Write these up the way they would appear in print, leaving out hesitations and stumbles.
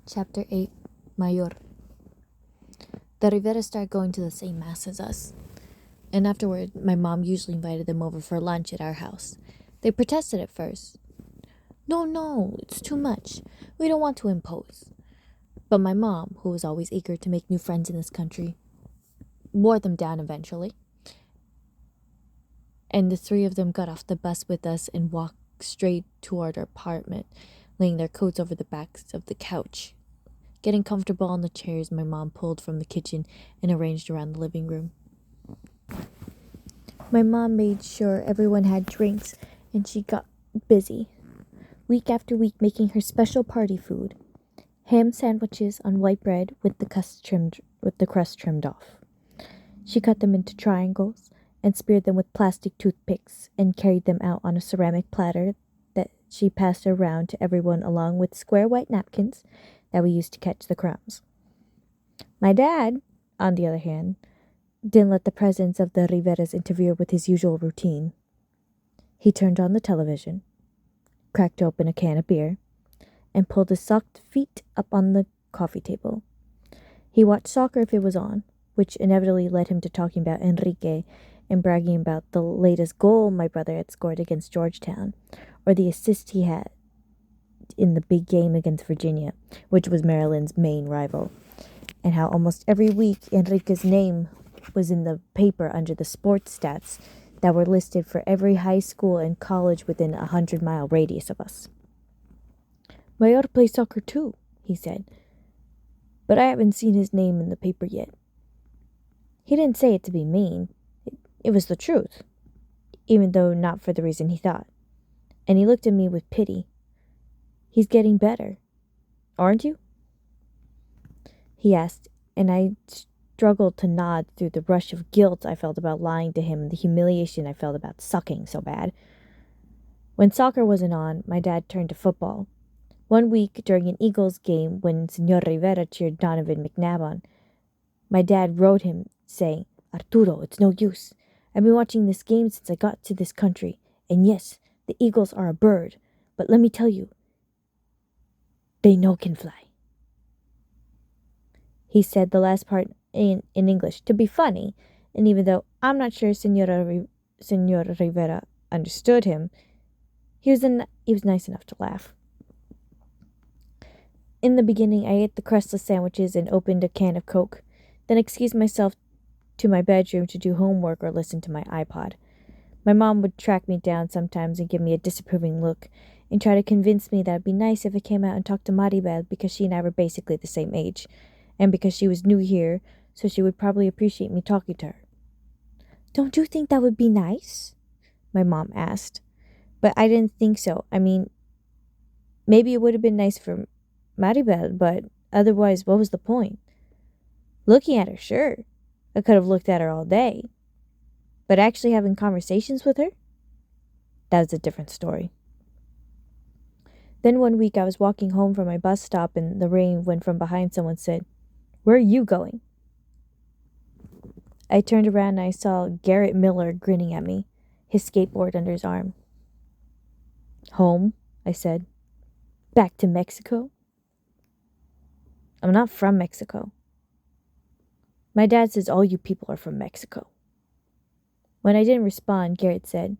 Chapter 8 Mayor. The Rivera started going to the same mass as us, and afterward, my mom usually invited them over for lunch at our house. They protested at first. No, it's too much. We don't want to impose. But my mom, who was always eager to make new friends in this country, wore them down eventually. And the three of them got off the bus with us and walked straight toward our apartment, laying their coats over the backs of the couch. Getting comfortable on the chairs my mom pulled from the kitchen and arranged around the living room. My mom made sure everyone had drinks, and she got busy, week after week, making her special party food: ham sandwiches on white bread with the crust trimmed off. She cut them into triangles and speared them with plastic toothpicks and carried them out on a ceramic platter that she passed around to everyone, along with square white napkins that we used to catch the crumbs. My dad, on the other hand, didn't let the presence of the Riveras interfere with his usual routine. He turned on the television, cracked open a can of beer, and pulled his socked feet up on the coffee table. He watched soccer if it was on, which inevitably led him to talking about Enrique and bragging about the latest goal my brother had scored against Georgetown, or the assist he had in the big game against Virginia, which was Maryland's main rival, and how almost every week Enrique's name was in the paper under the sports stats that were listed for every high school and college within a 100-mile radius of us. Mayor plays soccer too, he said, but I haven't seen his name in the paper yet. He didn't say it to be mean. It was the truth, even though not for the reason he thought. And he looked at me with pity. He's getting better, aren't you? He asked, and I struggled to nod through the rush of guilt I felt about lying to him and the humiliation I felt about sucking so bad. When soccer wasn't on, my dad turned to football. One week during an Eagles game, when Senor Rivera cheered Donovan McNabb on, my dad wrote him saying, "Arturo, it's no use. I've been watching this game since I got to this country, and yes, the Eagles are a bird, but let me tell you, they no can fly." He said the last part in English to be funny, and even though I'm not sure Senor Rivera understood him, he was nice enough to laugh. In the beginning, I ate the crustless sandwiches and opened a can of Coke, then excused myself to my bedroom to do homework or listen to my iPod. My mom would track me down sometimes and give me a disapproving look and try to convince me that it'd be nice if I came out and talked to Maribel because she and I were basically the same age, and because she was new here, so she would probably appreciate me talking to her. "Don't you think that would be nice?" my mom asked. But I didn't think so. I mean, maybe it would have been nice for Maribel, but otherwise, what was the point? Looking at her, sure. I could have looked at her all day. But actually having conversations with her? That was a different story. Then one week I was walking home from my bus stop in the rain when from behind someone said, "Where are you going?" I turned around and I saw Garrett Miller grinning at me, his skateboard under his arm. "Home," I said. "Back to Mexico?" "I'm not from Mexico." "My dad says all you people are from Mexico." When I didn't respond, Garrett said,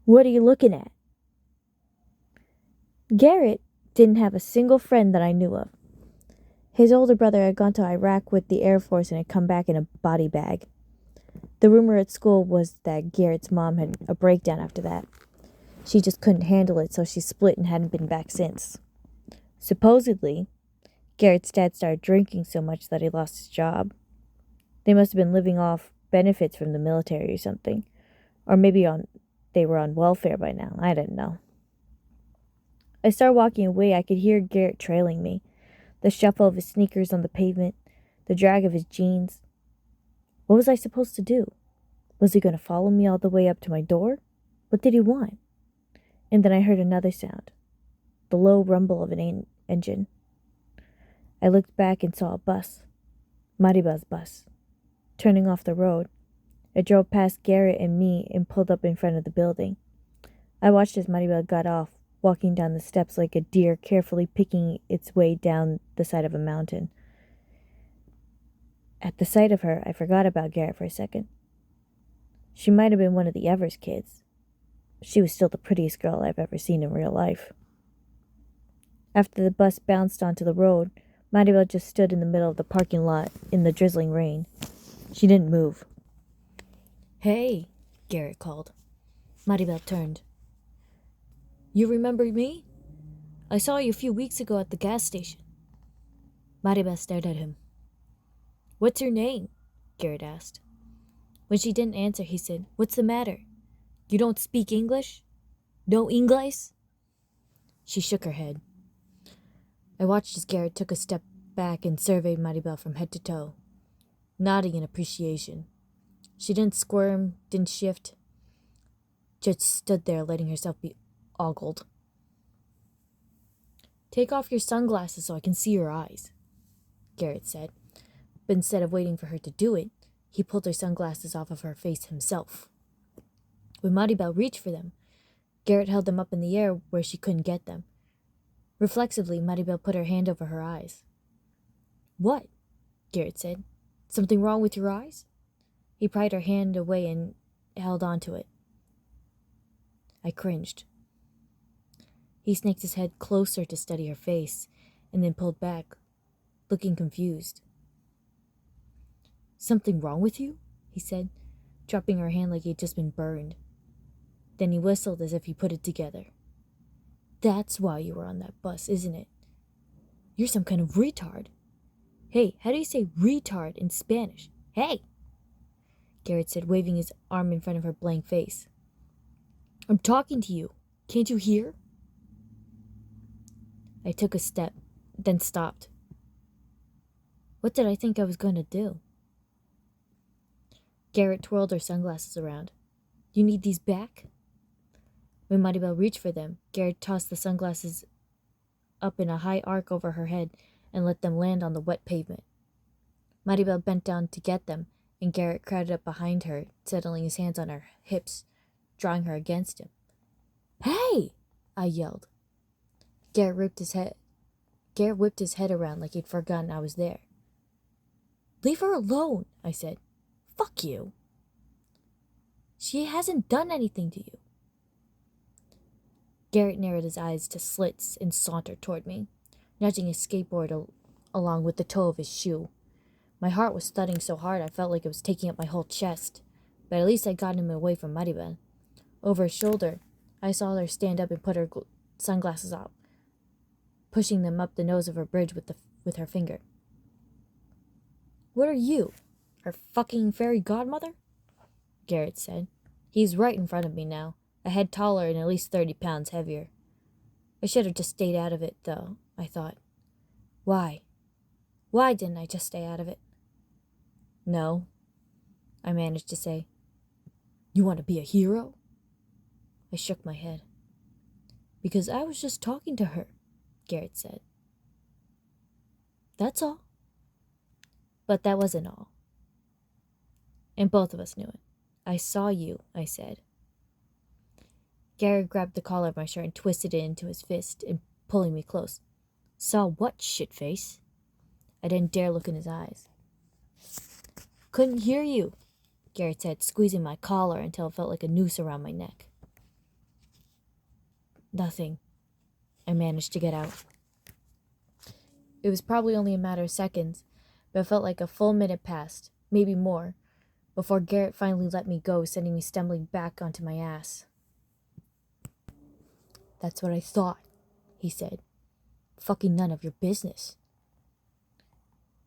"What are you looking at?" Garrett didn't have a single friend that I knew of. His older brother had gone to Iraq with the Air Force and had come back in a body bag. The rumor at school was that Garrett's mom had a breakdown after that. She just couldn't handle it, so she split and hadn't been back since. Supposedly, Garrett's dad started drinking so much that he lost his job. They must have been living off benefits from the military or something. Or maybe they were on welfare by now. I didn't know. I started walking away. I could hear Garrett trailing me. The shuffle of his sneakers on the pavement. The drag of his jeans. What was I supposed to do? Was he going to follow me all the way up to my door? What did he want? And then I heard another sound. The low rumble of an engine. I looked back and saw a bus. Maribel's bus. Turning off the road. It drove past Garrett and me and pulled up in front of the building. I watched as Maribel got off, walking down the steps like a deer carefully picking its way down the side of a mountain. At the sight of her, I forgot about Garrett for a second. She might have been one of the Evers kids. She was still the prettiest girl I've ever seen in real life. After the bus bounced onto the road, Maribel just stood in the middle of the parking lot in the drizzling rain. She didn't move. "Hey," Garrett called. Maribel turned. "You remember me? I saw you a few weeks ago at the gas station." Maribel stared at him. "What's your name?" Garrett asked. When she didn't answer, he said, "What's the matter? You don't speak English? No Inglés?" She shook her head. I watched as Garrett took a step back and surveyed Maribel from head to toe, nodding in appreciation. She didn't squirm, didn't shift, just stood there letting herself be ogled. "Take off your sunglasses so I can see your eyes," Garrett said. But instead of waiting for her to do it, he pulled her sunglasses off of her face himself. When Maribel reached for them, Garrett held them up in the air where she couldn't get them. Reflexively, Maribel put her hand over her eyes. "What?" Garrett said. "Something wrong with your eyes?" He pried her hand away and held on to it. I cringed. He snaked his head closer to study her face, and then pulled back, looking confused. "Something wrong with you?" he said, dropping her hand like he'd just been burned. Then he whistled as if he put it together. "That's why you were on that bus, isn't it? You're some kind of retard. Hey, how do you say retard in Spanish? Hey!" Garrett said, waving his arm in front of her blank face. "I'm talking to you. Can't you hear?" I took a step, then stopped. What did I think I was going to do? Garrett twirled her sunglasses around. "You need these back?" When Maribel reached for them, Garrett tossed the sunglasses up in a high arc over her head and let them land on the wet pavement. Maribel bent down to get them, and Garrett crowded up behind her, settling his hands on her hips, drawing her against him. "Hey!" I yelled. Garrett whipped his head around like he'd forgotten I was there. "Leave her alone," I said. "Fuck you. She hasn't done anything to you." Garrett narrowed his eyes to slits and sauntered toward me, nudging his skateboard along with the toe of his shoe. My heart was thudding so hard I felt like it was taking up my whole chest, but at least I got him away from Maribel. Over his shoulder, I saw her stand up and put her sunglasses on, pushing them up the nose of her bridge with her finger. "What are you, her fucking fairy godmother?" Garrett said. He's right in front of me now, a head taller and at least 30 pounds heavier. I should have just stayed out of it, though, I thought. Why? Why didn't I just stay out of it? "No," I managed to say. "You want to be a hero?" I shook my head. "Because I was just talking to her," Garrett said. "That's all." But that wasn't all. And both of us knew it. "I saw you," I said. Garrett grabbed the collar of my shirt and twisted it into his fist, and pulling me close. "Saw what, shitface?" I didn't dare look in his eyes. "Couldn't hear you," Garrett said, squeezing my collar until it felt like a noose around my neck. "Nothing," I managed to get out. It was probably only a matter of seconds, but it felt like a full minute passed, maybe more, before Garrett finally let me go, sending me stumbling back onto my ass. "That's what I thought," he said. "Fucking none of your business."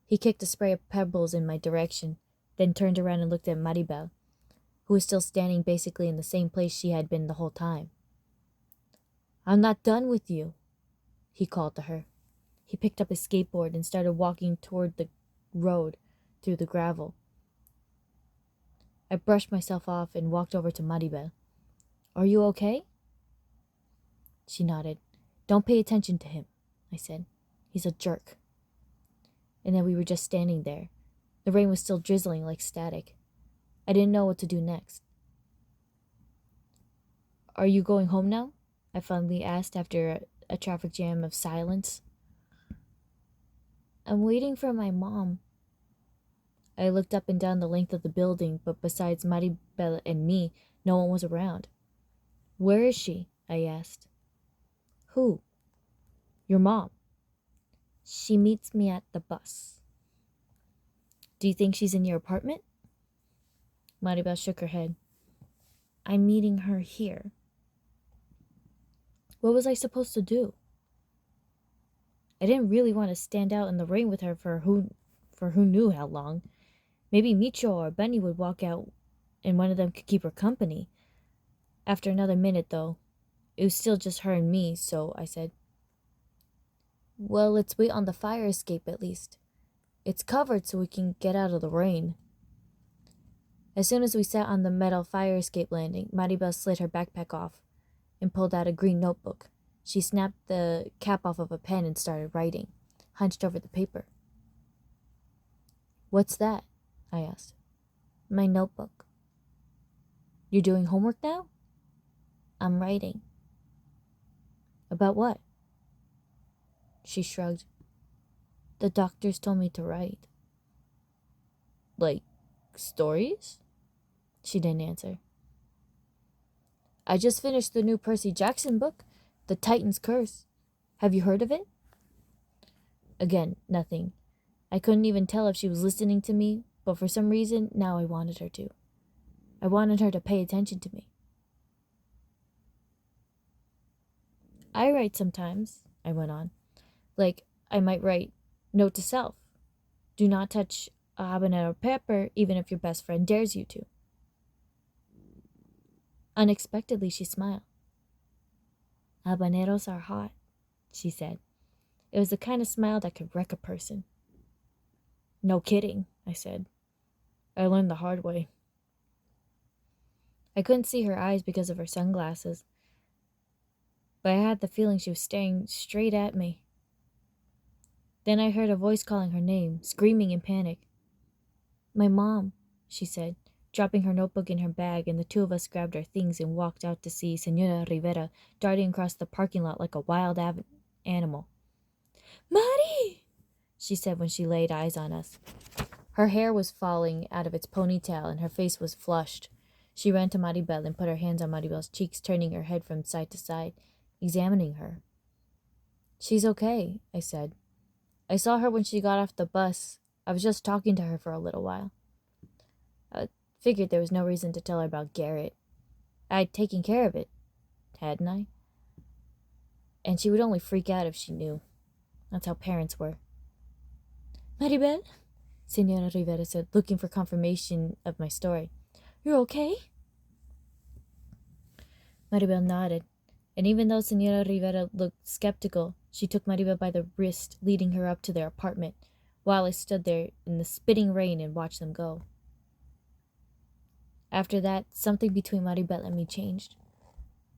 He kicked a spray of pebbles in my direction, then turned around and looked at Maribel, who was still standing basically in the same place she had been the whole time. "I'm not done with you," he called to her. He picked up his skateboard and started walking toward the road through the gravel. I brushed myself off and walked over to Maribel. "Are you okay?" She nodded. "Don't pay attention to him," I said. "He's a jerk." And then we were just standing there. The rain was still drizzling like static. I didn't know what to do next. "Are you going home now?" I finally asked after a traffic jam of silence. I'm waiting for my mom. I looked up and down the length of the building, but besides Maribel and me, no one was around. Where is she? I asked. Who? Your mom. She meets me at the bus. Do you think she's in your apartment? Maribel shook her head. I'm meeting her here. What was I supposed to do? I didn't really want to stand out in the rain with her for who knew how long. Maybe Micho or Benny would walk out and one of them could keep her company. After another minute, though, it was still just her and me, so I said, well, let's wait on the fire escape at least. It's covered so we can get out of the rain. As soon as we sat on the metal fire escape landing, Maribel slid her backpack off and pulled out a green notebook. She snapped the cap off of a pen and started writing, hunched over the paper. What's that? I asked. My notebook. You're doing homework now? I'm writing. About what? She shrugged. The doctors told me to write. Like, stories? She didn't answer. I just finished the new Percy Jackson book, The Titan's Curse. Have you heard of it? Again, nothing. I couldn't even tell if she was listening to me, but for some reason, now I wanted her to. I wanted her to pay attention to me. I write sometimes, I went on. Like, I might write, note to self. Do not touch a habanero pepper even if your best friend dares you to. Unexpectedly, she smiled. Habaneros are hot, she said. It was the kind of smile that could wreck a person. No kidding, I said. I learned the hard way. I couldn't see her eyes because of her sunglasses, but I had the feeling she was staring straight at me. Then I heard a voice calling her name, screaming in panic. My mom, she said, dropping her notebook in her bag, and the two of us grabbed our things and walked out to see Senora Rivera darting across the parking lot like a wild animal. Mari! She said when she laid eyes on us. Her hair was falling out of its ponytail and her face was flushed. She ran to Maribel and put her hands on Maribel's cheeks, turning her head from side to side, examining her. She's okay, I said. I saw her when she got off the bus. I was just talking to her for a little while. I figured there was no reason to tell her about Garrett. I'd taken care of it, hadn't I? And she would only freak out if she knew. That's how parents were. Maribel? Senora Rivera said, looking for confirmation of my story. You're okay? Maribel nodded, and even though Senora Rivera looked skeptical, she took Maribel by the wrist, leading her up to their apartment, while I stood there in the spitting rain and watched them go. After that, something between Maribel and me changed.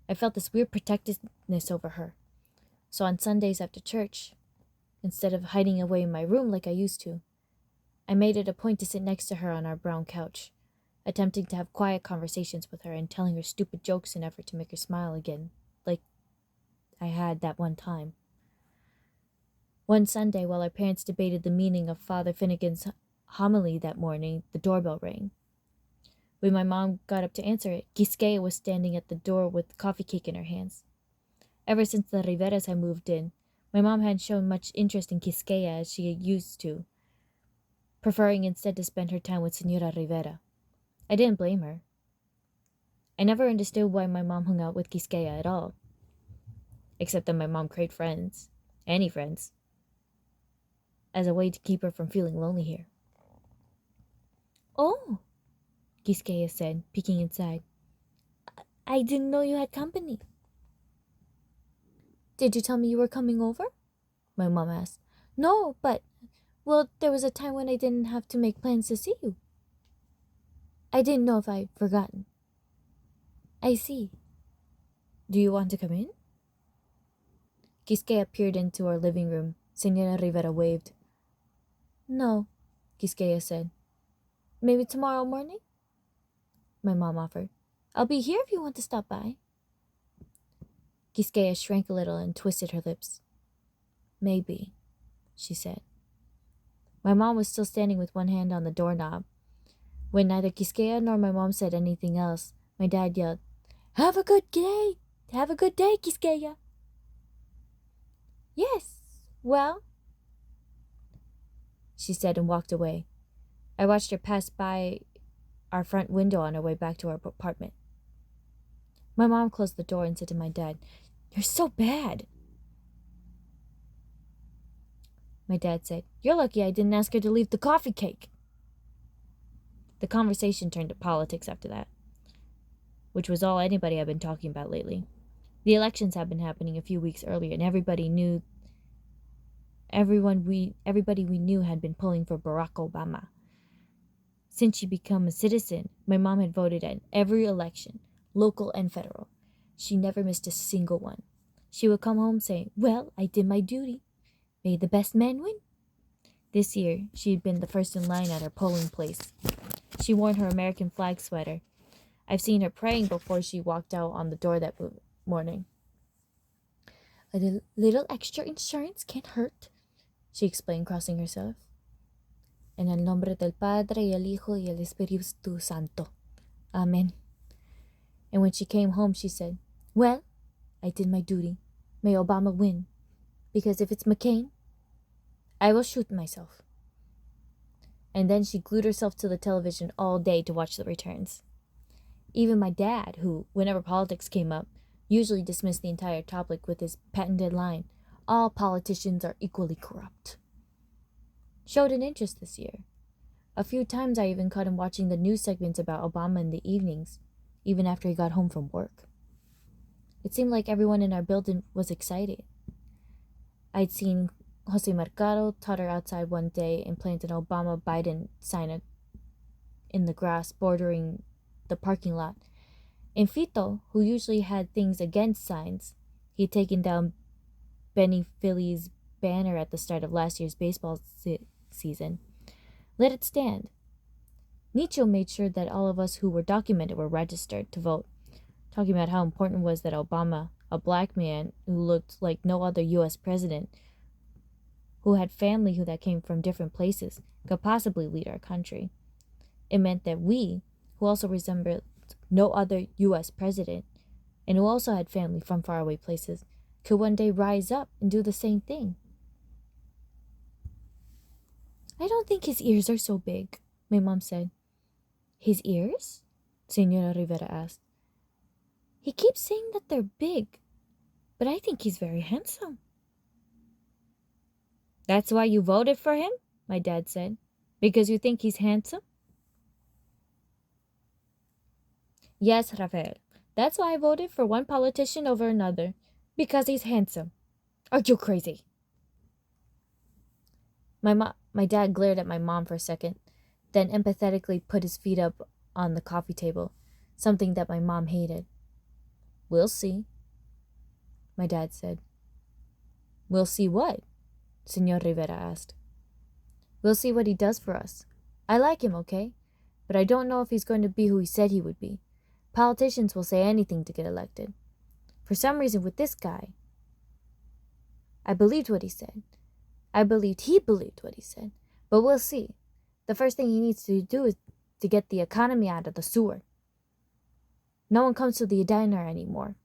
I felt this weird protectiveness over her. So on Sundays after church, instead of hiding away in my room like I used to, I made it a point to sit next to her on our brown couch, attempting to have quiet conversations with her and telling her stupid jokes in an effort to make her smile again, like I had that one time. One Sunday, while our parents debated the meaning of Father Finnegan's homily that morning, the doorbell rang. When my mom got up to answer it, Quisqueya was standing at the door with coffee cake in her hands. Ever since the Riveras had moved in, my mom hadn't shown much interest in Quisqueya as she used to, preferring instead to spend her time with Senora Rivera. I didn't blame her. I never understood why my mom hung out with Quisqueya at all, except that my mom craved friends, any friends, as a way to keep her from feeling lonely here. Oh, Quisqueya said, peeking inside. I didn't know you had company. Did you tell me you were coming over? My mom asked. No, but, well, there was a time when I didn't have to make plans to see you. I didn't know if I'd forgotten. I see. Do you want to come in? Quisqueya peered into our living room. Senora Rivera waved. No, Quisqueya said. Maybe tomorrow morning? My mom offered. I'll be here if you want to stop by. Quisqueya shrank a little and twisted her lips. Maybe, she said. My mom was still standing with one hand on the doorknob. When neither Quisqueya nor my mom said anything else, my dad yelled, "Have a good day! Have a good day, Quisqueya!" "Yes, well," she said and walked away. I watched her pass by our front window on her way back to our apartment. My mom closed the door and said to my dad, "You're so bad." My dad said, "You're lucky I didn't ask her to leave the coffee cake." The conversation turned to politics after that, which was all anybody had been talking about lately. The elections had been happening a few weeks earlier, and everybody we knew had been pulling for Barack Obama. Since she became a citizen, my mom had voted at every election, local and federal. She never missed a single one. She would come home saying, "Well, I did my duty. May the best man win." This year, she had been the first in line at her polling place. She wore her American flag sweater. I've seen her praying before she walked out on the door that morning. "A little extra insurance can't hurt," she explained, crossing herself. "En el nombre del Padre, y el Hijo, y el Espíritu Santo. Amen." And when she came home, she said, "Well, I did my duty. May Obama win. Because if it's McCain, I will shoot myself." And then she glued herself to the television all day to watch the returns. Even my dad, who, whenever politics came up, usually dismissed the entire topic with his patented line, "All politicians are equally corrupt," showed an interest this year. A few times I even caught him watching the news segments about Obama in the evenings, even after he got home from work. It seemed like everyone in our building was excited. I'd seen Jose Mercado totter outside one day and plant an Obama-Biden sign in the grass bordering the parking lot. And Fito, who usually had things against signs, he'd taken down Benny Philly's banner at the start of last year's baseball season, let it stand. Nicho made sure that all of us who were documented were registered to vote, talking about how important it was that Obama, a black man who looked like no other U.S. president, who had family that came from different places, could possibly lead our country. It meant that we, who also resembled no other U.S. president, and who also had family from faraway places, could one day rise up and do the same thing. "I don't think his ears are so big," my mom said. "His ears?" Senora Rivera asked. "He keeps saying that they're big, but I think he's very handsome." "That's why you voted for him?" my dad said. "Because you think he's handsome?" "Yes, Rafael. That's why I voted for one politician over another. Because he's handsome. Are you crazy?" My dad glared at my mom for a second, then empathetically put his feet up on the coffee table, something that my mom hated. "We'll see," my dad said. "We'll see what?" Senor Rivera asked. "We'll see what he does for us. I like him, okay? But I don't know if he's going to be who he said he would be. Politicians will say anything to get elected. For some reason with this guy, I believed what he said. I believed he believed what he said. But we'll see. The first thing he needs to do is to get the economy out of the sewer. No one comes to the diner anymore.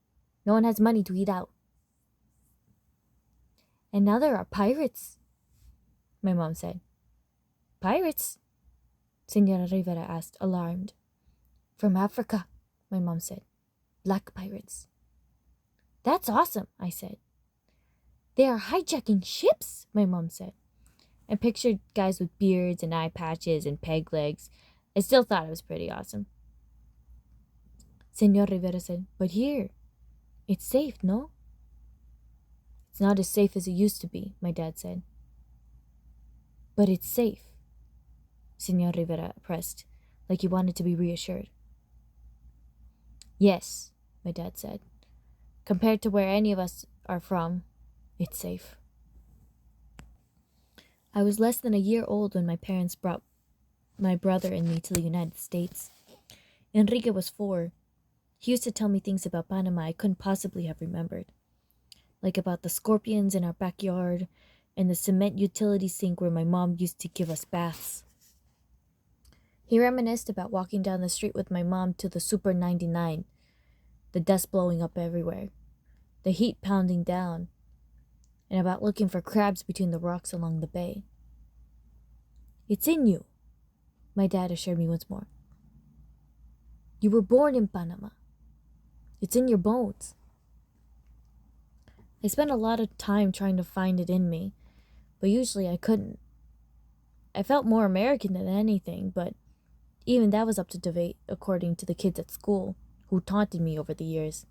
No one has money to eat out. And now there are pirates," my mom said. "Pirates?" Senora Rivera asked, alarmed. "From Africa," my mom said. "Black pirates." "That's awesome," I said. "They are hijacking ships," my mom said. I pictured guys with beards and eye patches and peg legs. I still thought it was pretty awesome. Senor Rivera said, "But here, it's safe, no?" "It's not as safe as it used to be," my dad said. "But it's safe," Senor Rivera pressed, like he wanted to be reassured. "Yes," my dad said. "Compared to where any of us are from, it's safe." I was less than a year old when my parents brought my brother and me to the United States. Enrique was 4. He used to tell me things about Panama I couldn't possibly have remembered. like about the scorpions in our backyard and the cement utility sink where my mom used to give us baths. He reminisced about walking down the street with my mom to the Super 99, the dust blowing up everywhere, the heat pounding down, and about looking for crabs between the rocks along the bay. "It's in you," my dad assured me once more. "You were born in Panama. It's in your bones." I spent a lot of time trying to find it in me, but usually I couldn't. I felt more American than anything, but even that was up to debate according to the kids at school, who taunted me over the years,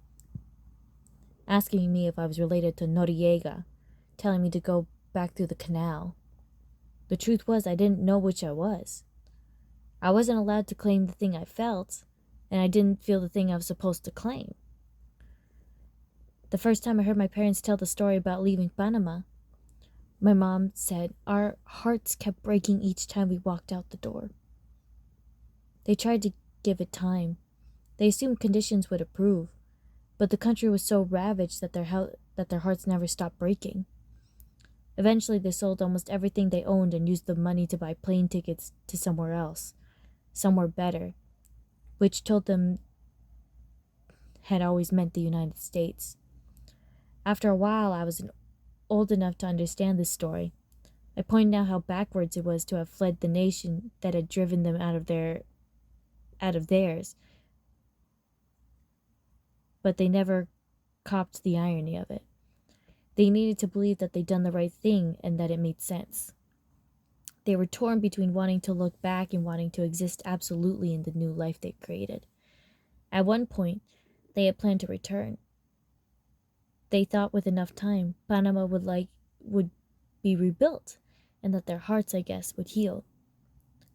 asking me if I was related to Noriega, telling me to go back through the canal. The truth was I didn't know which I was. I wasn't allowed to claim the thing I felt, and I didn't feel the thing I was supposed to claim. The first time I heard my parents tell the story about leaving Panama, my mom said our hearts kept breaking each time we walked out the door. They tried to give it time. They assumed conditions would improve, but the country was so ravaged that their hearts never stopped breaking. Eventually, they sold almost everything they owned and used the money to buy plane tickets to somewhere else, somewhere better, which told them had always meant the United States. After a while, I was old enough to understand this story. I pointed out how backwards it was to have fled the nation that had driven them out of theirs, but they never copped the irony of it. They needed to believe that they'd done the right thing and that it made sense. They were torn between wanting to look back and wanting to exist absolutely in the new life they'd created. At one point, they had planned to return. They thought with enough time, Panama would be rebuilt, and that their hearts, I guess, would heal.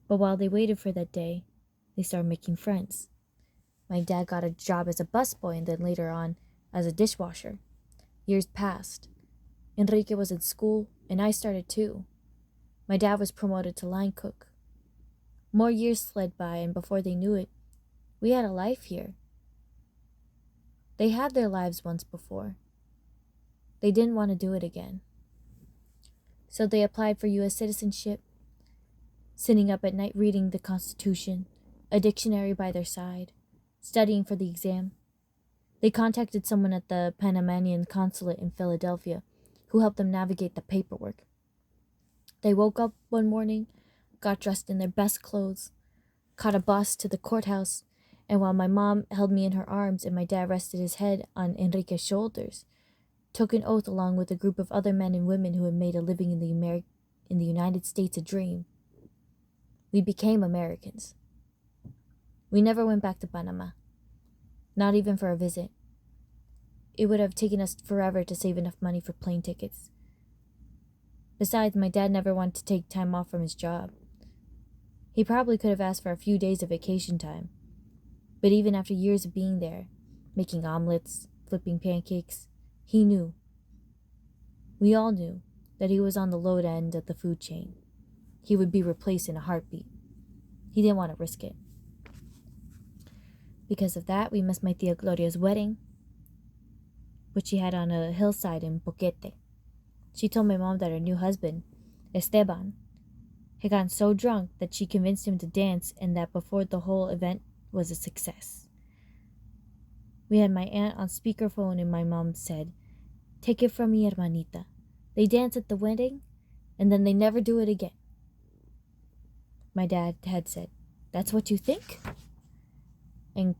But while they waited for that day, they started making friends. My dad got a job as a busboy and then later on as a dishwasher. Years passed. Enrique was in school, and I started too. My dad was promoted to line cook. More years slid by, and before they knew it, we had a life here. They had their lives once before. They didn't want to do it again. So they applied for U.S. citizenship, sitting up at night reading the Constitution, a dictionary by their side, studying for the exam. They contacted someone at the Panamanian consulate in Philadelphia who helped them navigate the paperwork. They woke up one morning, got dressed in their best clothes, caught a bus to the courthouse, and while my mom held me in her arms and my dad rested his head on Enrique's shoulders, took an oath along with a group of other men and women who had made a living in the United States a dream. We became Americans. We never went back to Panama, not even for a visit. It would have taken us forever to save enough money for plane tickets. Besides, my dad never wanted to take time off from his job. He probably could have asked for a few days of vacation time, but even after years of being there, making omelets, flipping pancakes, he knew. We all knew that he was on the low end of the food chain. He would be replaced in a heartbeat. He didn't want to risk it. Because of that, we missed my Tia Gloria's wedding, which she had on a hillside in Boquete. She told my mom that her new husband, Esteban, had gotten so drunk that she convinced him to dance and that before the whole event was a success. We had my aunt on speakerphone and my mom said, "Take it from me, hermanita. They dance at the wedding and then they never do it again." My dad had said, "That's what you think?" and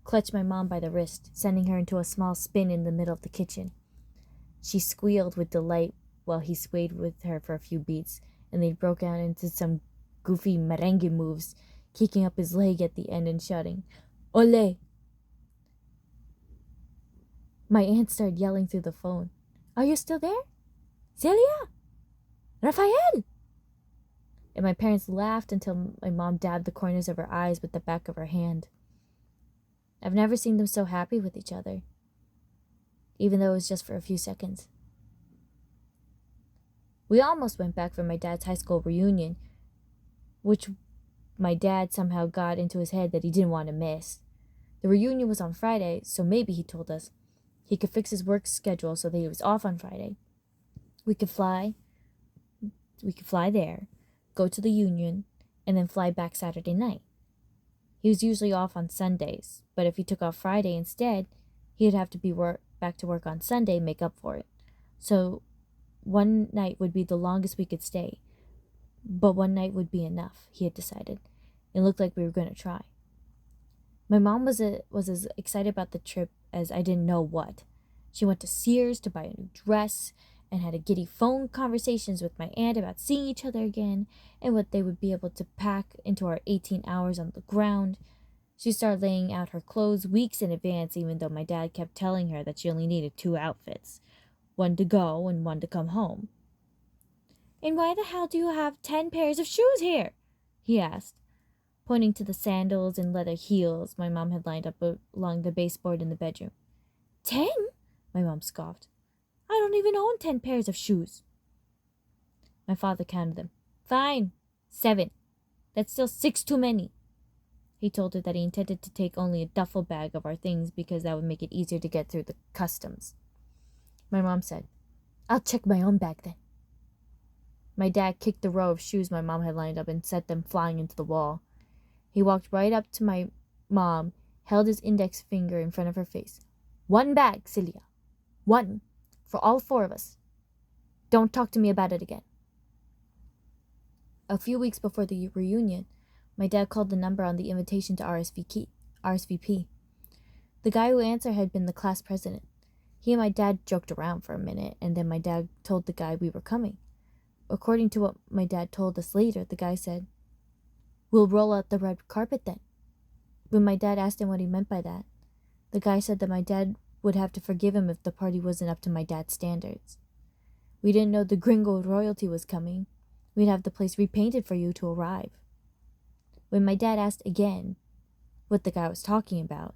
clutched my mom by the wrist, sending her into a small spin in the middle of the kitchen. She squealed with delight while he swayed with her for a few beats, and they broke out into some goofy merengue moves, kicking up his leg at the end and shouting, "Ole!" My aunt started yelling through the phone, "Are you still there? Celia? Rafael?" And my parents laughed until my mom dabbed the corners of her eyes with the back of her hand. I've never seen them so happy with each other, even though it was just for a few seconds. We almost went back for my dad's high school reunion, which my dad somehow got into his head that he didn't want to miss. The reunion was on Friday, so maybe, he told us, He could fix his work schedule so that he was off on Friday. We could fly there, go to the Union, and then fly back Saturday night. He was usually off on Sundays, but if he took off Friday instead, he'd have to be back to work on Sunday and make up for it. So one night would be the longest we could stay, but one night would be enough, he had decided. It looked like we were going to try. My mom was as excited about the trip as I didn't know what. She went to Sears to buy a new dress and had a giddy phone conversations with my aunt about seeing each other again and what they would be able to pack into our 18 hours on the ground. She started laying out her clothes weeks in advance, even though my dad kept telling her that she only needed 2 outfits, one to go and one to come home. "And why the hell do you have 10 pairs of shoes here?" he asked, pointing to the sandals and leather heels my mom had lined up along the baseboard in the bedroom. 10? My mom scoffed. "I don't even own 10 pairs of shoes." My father counted them. "Fine, 7. That's still 6 too many." He told her that he intended to take only a duffel bag of our things because that would make it easier to get through the customs. My mom said, "I'll check my own bag then." My dad kicked the row of shoes my mom had lined up and sent them flying into the wall. He walked right up to my mom, held his index finger in front of her face. "1 bag, Celia. 1. For all 4 of us. Don't talk to me about it again." A few weeks before the reunion, my dad called the number on the invitation to RSVP. The guy who answered had been the class president. He and my dad joked around for a minute, and then my dad told the guy we were coming. According to what my dad told us later, the guy said, "We'll roll out the red carpet then." When my dad asked him what he meant by that, the guy said that my dad would have to forgive him if the party wasn't up to my dad's standards. "We didn't know the gringo royalty was coming. We'd have the place repainted for you to arrive." When my dad asked again what the guy was talking about,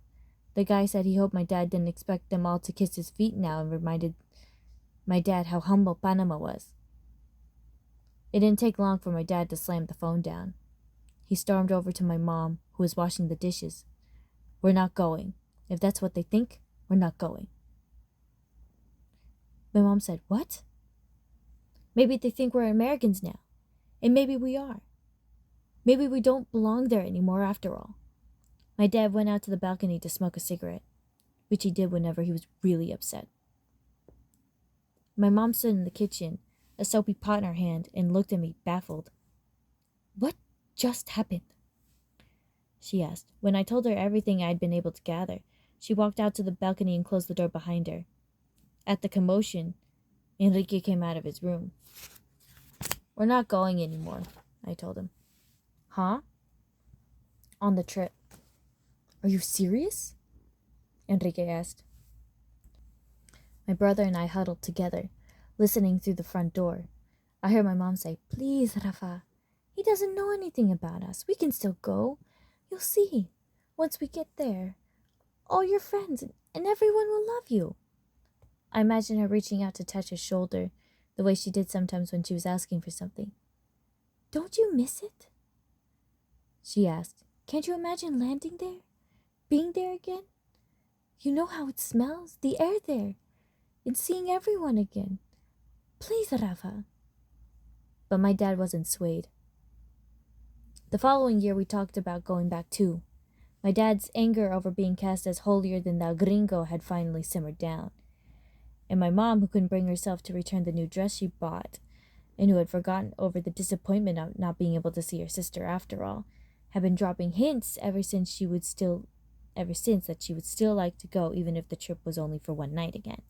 the guy said he hoped my dad didn't expect them all to kiss his feet now and reminded my dad how humble Panama was. It didn't take long for my dad to slam the phone down. He stormed over to my mom, who was washing the dishes. "We're not going. If that's what they think, we're not going." My mom said, "What?" "Maybe they think we're Americans now. And maybe we are. Maybe we don't belong there anymore after all." My dad went out to the balcony to smoke a cigarette, which he did whenever he was really upset. My mom stood in the kitchen, a soapy pot in her hand, and looked at me, baffled. "What just happened?" she asked. When I told her everything I'd been able to gather, she walked out to the balcony and closed the door behind her. At the commotion, Enrique came out of his room. "We're not going anymore," I told him. "Huh?" "On the trip." "Are you serious?" Enrique asked. My brother and I huddled together, listening through the front door. I heard my mom say, "Please, Rafa. He doesn't know anything about us. We can still go. You'll see. Once we get there, all your friends and everyone will love you." I imagined her reaching out to touch his shoulder, the way she did sometimes when she was asking for something. "Don't you miss it?" she asked. "Can't you imagine landing there? Being there again? You know how it smells, the air there, and seeing everyone again. Please, Rafa." But my dad wasn't swayed. The following year, we talked about going back too. My dad's anger over being cast as holier than thou gringo had finally simmered down. And my mom, who couldn't bring herself to return the new dress she bought, and who had forgotten over the disappointment of not being able to see her sister after all, had been dropping hints ever since that she would still like to go even if the trip was only for one night again.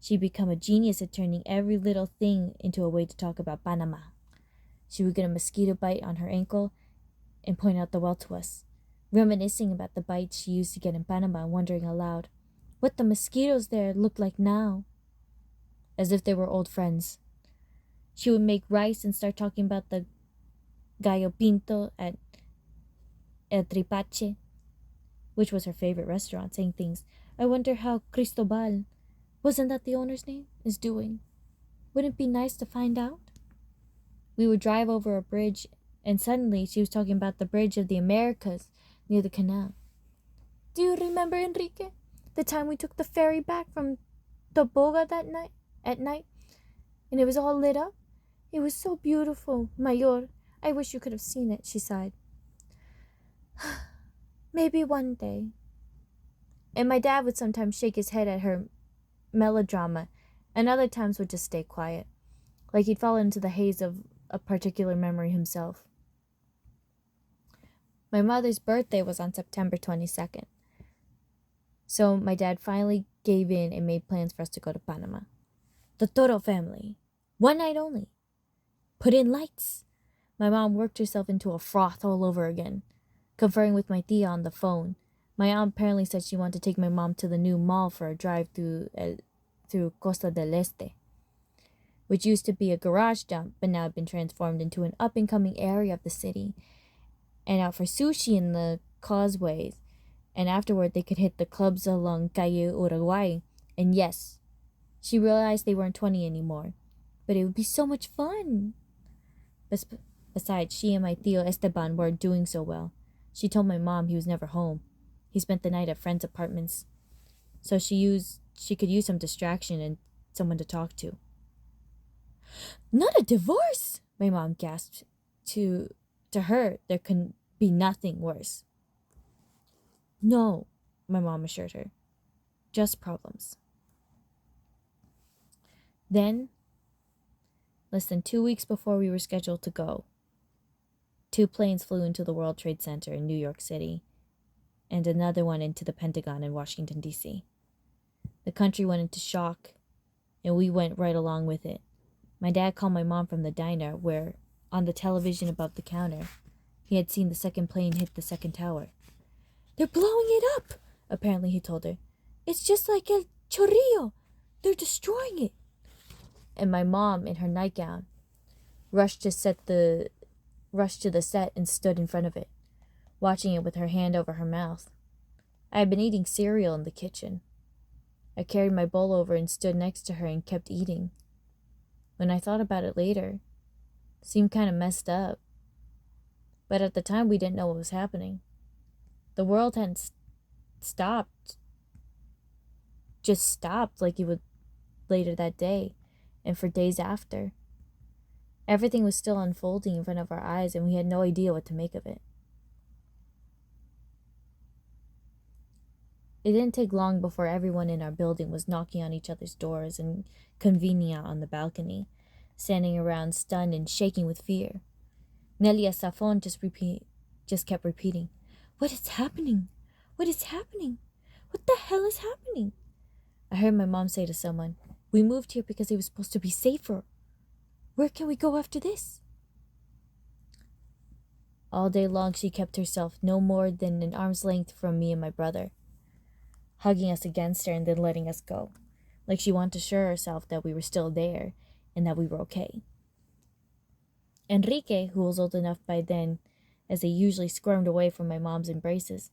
She'd become a genius at turning every little thing into a way to talk about Panama. She would get a mosquito bite on her ankle and point out the well to us, reminiscing about the bites she used to get in Panama and wondering aloud what the mosquitoes there looked like now, as if they were old friends. She would make rice and start talking about the gallo pinto at El Tripache, which was her favorite restaurant, saying things, "I wonder how Cristobal, wasn't that the owner's name, is doing. Wouldn't it be nice to find out?" We would drive over a bridge, and suddenly she was talking about the Bridge of the Americas near the canal. "Do you remember, Enrique? The time we took the ferry back from Toboga at night, and it was all lit up. It was so beautiful, Mayor. I wish you could have seen it," she sighed. "Maybe one day." And my dad would sometimes shake his head at her melodrama, and other times would just stay quiet, like he'd fallen into the haze of a particular memory himself. My mother's birthday was on September 22nd, so my dad finally gave in and made plans for us to go to Panama. The Toro family. One night only. Put in lights. My mom worked herself into a froth all over again, conferring with my tia on the phone. My aunt apparently said she wanted to take my mom to the new mall for a drive through Costa del Este, which used to be a garage dump but now had been transformed into an up-and-coming area of the city, and out for sushi in the causeways, and afterward they could hit the clubs along Calle Uruguay. And yes, she realized they weren't 20 anymore, but it would be so much fun. Besides, she and my tío Esteban weren't doing so well. She told my mom he was never home. He spent the night at friends' apartments, so she could use some distraction and someone to talk to. "Not a divorce!" my mom gasped. To her, there can be nothing worse. "No," my mom assured her. "Just problems." Then, less than 2 weeks before we were scheduled to go, 2 planes flew into the World Trade Center in New York City, and another one into the Pentagon in Washington, D.C. The country went into shock, and we went right along with it. My dad called my mom from the diner, where, on the television above the counter, he had seen the second plane hit the second tower. "They're blowing it up," apparently he told her. "It's just like El Chorrillo. They're destroying it." And my mom, in her nightgown, rushed to the set and stood in front of it, watching it with her hand over her mouth. I had been eating cereal in the kitchen. I carried my bowl over and stood next to her and kept eating. When I thought about it later, it seemed kind of messed up. But at the time, we didn't know what was happening. The world hadn't stopped. Just stopped like it would later that day, and for days after. Everything was still unfolding in front of our eyes, and we had no idea what to make of it. It didn't take long before everyone in our building was knocking on each other's doors and convening out on the balcony, standing around stunned and shaking with fear. Nelia Safon just kept repeating, "What is happening? What is happening? What the hell is happening?" I heard my mom say to someone, "We moved here because it was supposed to be safer. Where can we go after this?" All day long she kept herself no more than an arm's length from me and my brother, hugging us against her and then letting us go, like she wanted to assure herself that we were still there and that we were okay. Enrique, who was old enough by then, as they usually squirmed away from my mom's embraces,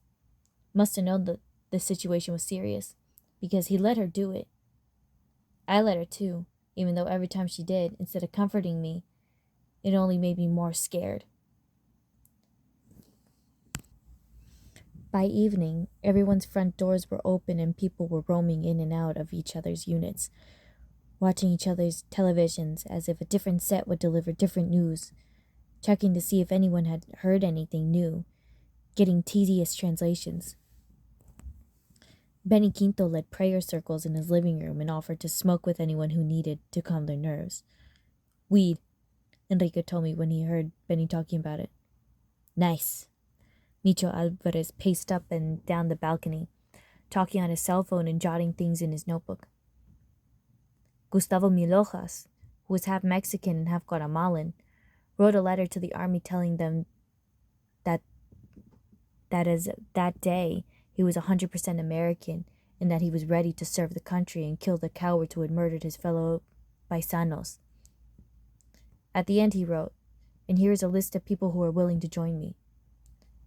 must have known that the situation was serious, because he let her do it. I let her too, even though every time she did, instead of comforting me, it only made me more scared. By evening, everyone's front doors were open and people were roaming in and out of each other's units, watching each other's televisions as if a different set would deliver different news, checking to see if anyone had heard anything new, getting tedious translations. Benny Quinto led prayer circles in his living room and offered to smoke with anyone who needed to calm their nerves. "Weed," Enrique told me when he heard Benny talking about it. "Nice." Nicho Alvarez paced up and down the balcony, talking on his cell phone and jotting things in his notebook. Gustavo Milojas, who was half Mexican and half Guatemalan, wrote a letter to the army telling them that as that day he was 100% American and that he was ready to serve the country and kill the cowards who had murdered his fellow paisanos. At the end he wrote, "And here is a list of people who are willing to join me."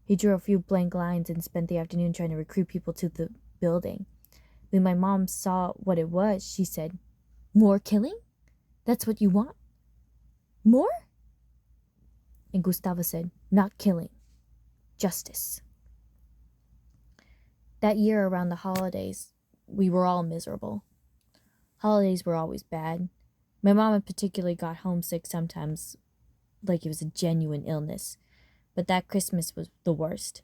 He drew a few blank lines and spent the afternoon trying to recruit people to the building. When my mom saw what it was, she said, "More killing? That's what you want? More?" And Gustavo said, "Not killing. Justice." That year around the holidays, we were all miserable. Holidays were always bad. My mom in particular got homesick sometimes, like it was a genuine illness. But that Christmas was the worst.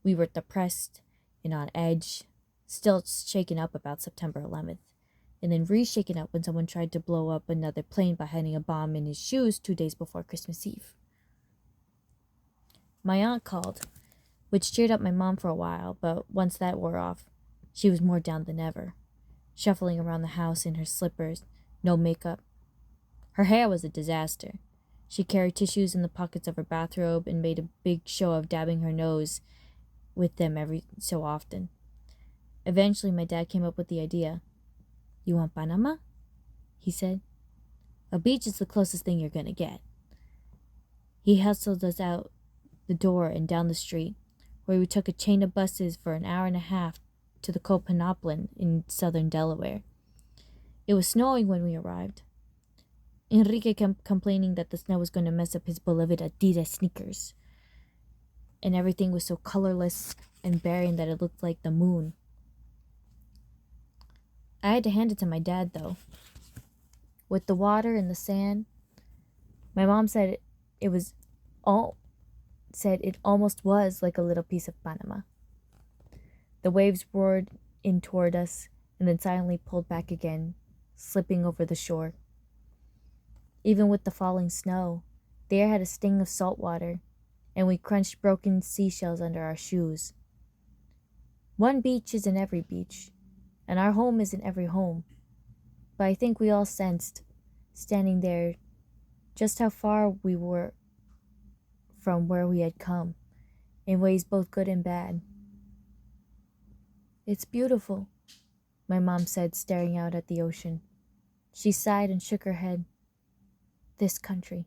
We were depressed and on edge, still shaken up about September 11th, and then re-shaken up when someone tried to blow up another plane by hiding a bomb in his shoes 2 days before Christmas Eve. My aunt called, which cheered up my mom for a while, but once that wore off, she was more down than ever, shuffling around the house in her slippers, no makeup. Her hair was a disaster. She carried tissues in the pockets of her bathrobe and made a big show of dabbing her nose with them every so often. Eventually, my dad came up with the idea. "You want Panama?" he said. "A beach is the closest thing you're going to get." He hustled us out the door and down the street, where we took a chain of buses for an hour and a half to the Cape Penoplin in southern Delaware. It was snowing when we arrived. Enrique kept complaining that the snow was going to mess up his beloved Adidas sneakers. And everything was so colorless and barren that it looked like the moon. I had to hand it to my dad, though. With the water and the sand, my mom said it almost was like a little piece of Panama. The waves roared in toward us and then silently pulled back again, slipping over the shore. Even with the falling snow, the air had a sting of salt water, and we crunched broken seashells under our shoes. One beach isn't every beach, and our home isn't every home, but I think we all sensed, standing there, just how far we were from where we had come, in ways both good and bad. "It's beautiful," my mom said, staring out at the ocean. She sighed and shook her head. "This country."